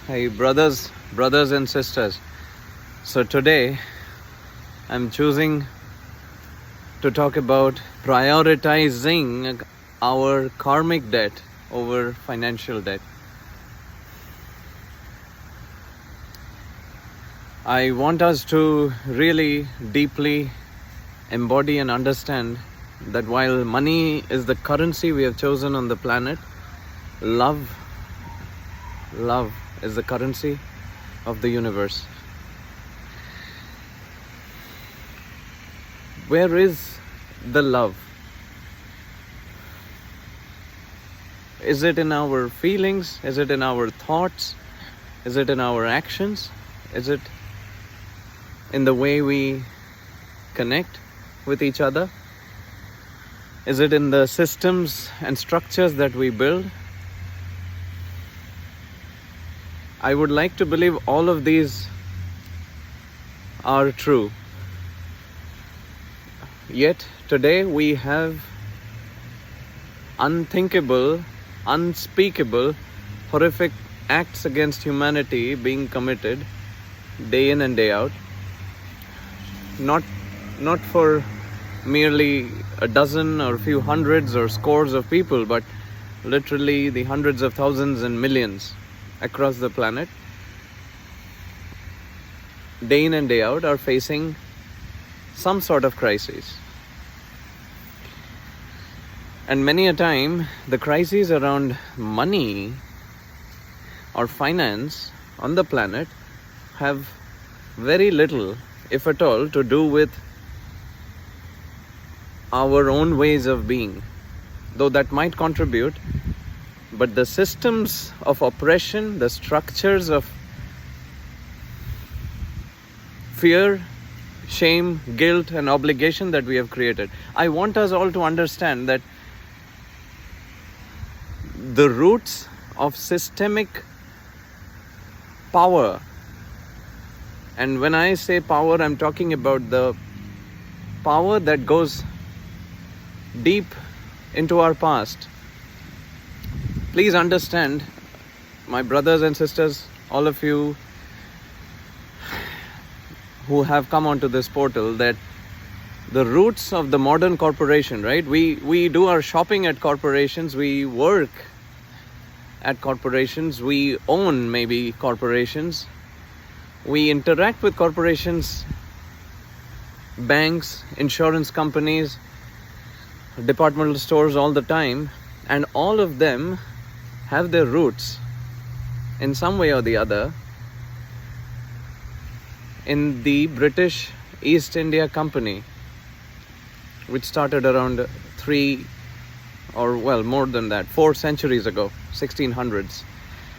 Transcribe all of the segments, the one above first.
Hey brothers and sisters. So today I'm choosing to talk about prioritizing our karmic debt over financial debt. I want us to really deeply embody and understand that while money is the currency we have chosen on the planet, love is the currency of the universe. Where is the love? Is it in our feelings? Is it in our thoughts? Is it in our actions? Is it in the way we connect with each other? Is it in the systems and structures that we build? I would like to believe all of these are true. Yet today we have unthinkable, unspeakable, horrific acts against humanity being committed day in and day out. Not for merely a dozen or a few hundreds or scores of people, but literally the hundreds of thousands and millions across the planet, day in and day out, are facing some sort of crisis. And many a time, the crises around money or finance on the planet have very little, if at all, to do with our own ways of being, though that might contribute. But the systems of oppression, the structures of fear, shame, guilt, and obligation that we have created. I want us all to understand that the roots of systemic power, and when I say power, I'm talking about the power that goes deep into our past. Please understand, my brothers and sisters, all of you who have come onto this portal, that the roots of the modern corporation, right? We do our shopping at corporations, we work at corporations, we own maybe corporations, we interact with corporations, banks, insurance companies, departmental stores all the time, and all of them have their roots in some way or the other in the British East India Company, which started around 4 centuries ago, 1600s,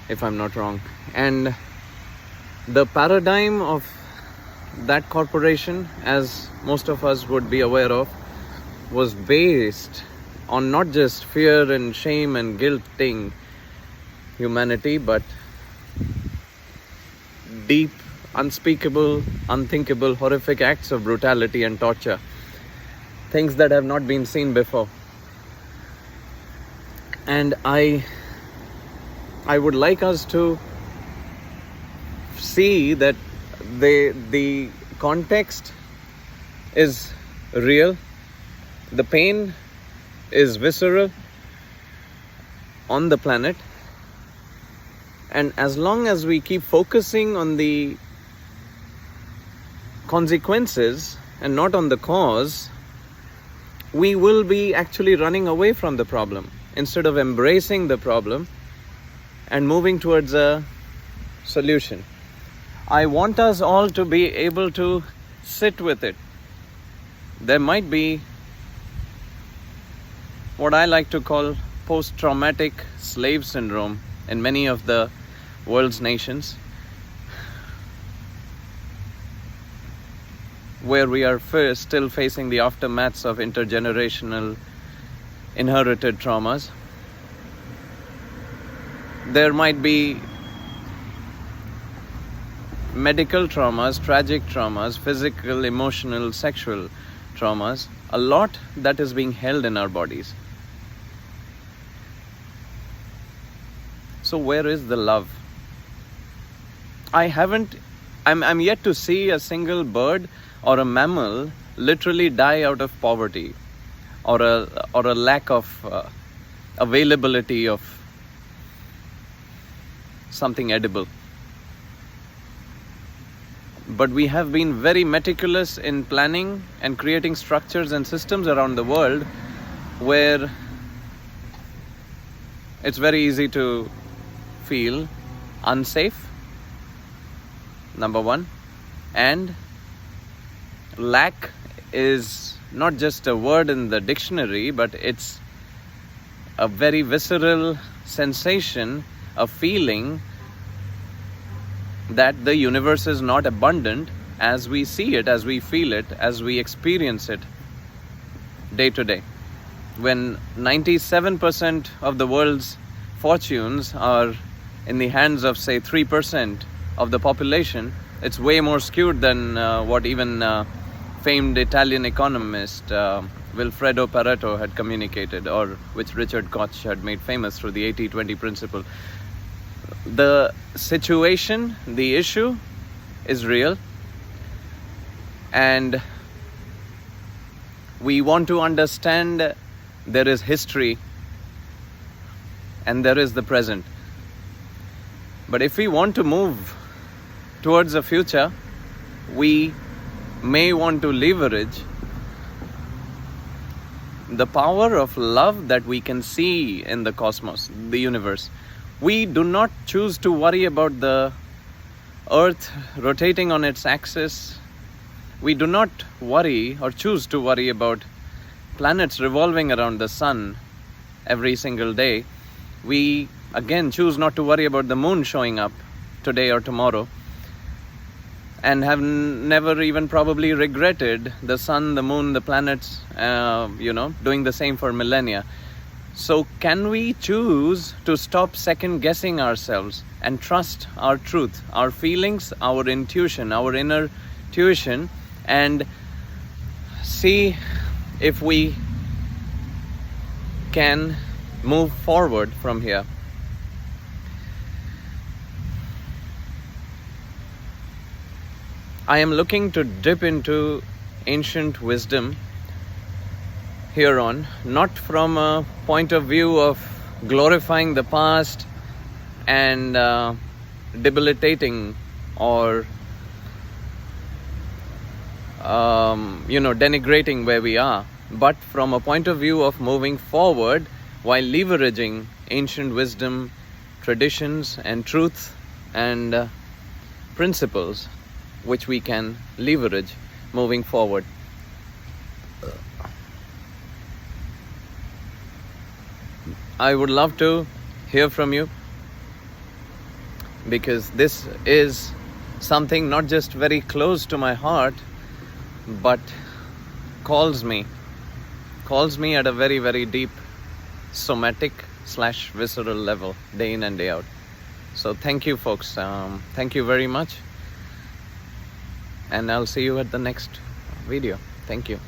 if I'm not wrong. And the paradigm of that corporation, as most of us would be aware of, was based on not just fear and shame and guilting humanity, but deep, unspeakable, unthinkable, horrific acts of brutality and torture. Things that have not been seen before. And I would like us to see that the context is real, the pain is visceral on the planet, and as long as we keep focusing on the consequences and not on the cause, we will be actually running away from the problem instead of embracing the problem and moving towards a solution. I want us all to be able to sit with it. There might be what I like to call post-traumatic slave syndrome in many of the world's nations, where we are still facing the aftermaths of intergenerational inherited traumas. There might be medical traumas, tragic traumas, physical, emotional, sexual traumas, a lot that is being held in our bodies. So where is the love? I'm yet to see a single bird or a mammal literally die out of poverty or a lack of availability of something edible. But we have been very meticulous in planning and creating structures and systems around the world where it's very easy to feel unsafe, number one, and lack is not just a word in the dictionary, but it's a very visceral sensation, a feeling that the universe is not abundant as we see it, as we feel it, as we experience it day to day. When 97% of the world's fortunes are in the hands of, say, 3% of the population, it's way more skewed than what even famed Italian economist Vilfredo Pareto had communicated, or which Richard Koch had made famous through the 80-20 principle. The situation, the issue is real, and we want to understand there is history and there is the present. But if we want to move towards the future, we may want to leverage the power of love that we can see in the cosmos, the universe. We do not choose to worry about the earth rotating on its axis. We do not worry or choose to worry about planets revolving around the sun every single day. We again choose not to worry about the moon showing up today or tomorrow, and have never even probably regretted the sun, the moon, the planets, doing the same for millennia. So can we choose to stop second guessing ourselves and trust our truth, our feelings, our intuition, our inner tuition, and see if we can move forward from here? I am looking to dip into ancient wisdom here on, not from a point of view of glorifying the past and debilitating or denigrating where we are, but from a point of view of moving forward while leveraging ancient wisdom, traditions and truth and principles which we can leverage moving forward. I would love to hear from you, because this is something not just very close to my heart, but calls me at a very, very deep somatic / visceral level, day in and day out. So thank you, folks. Thank you very much. And I'll see you at the next video. Thank you.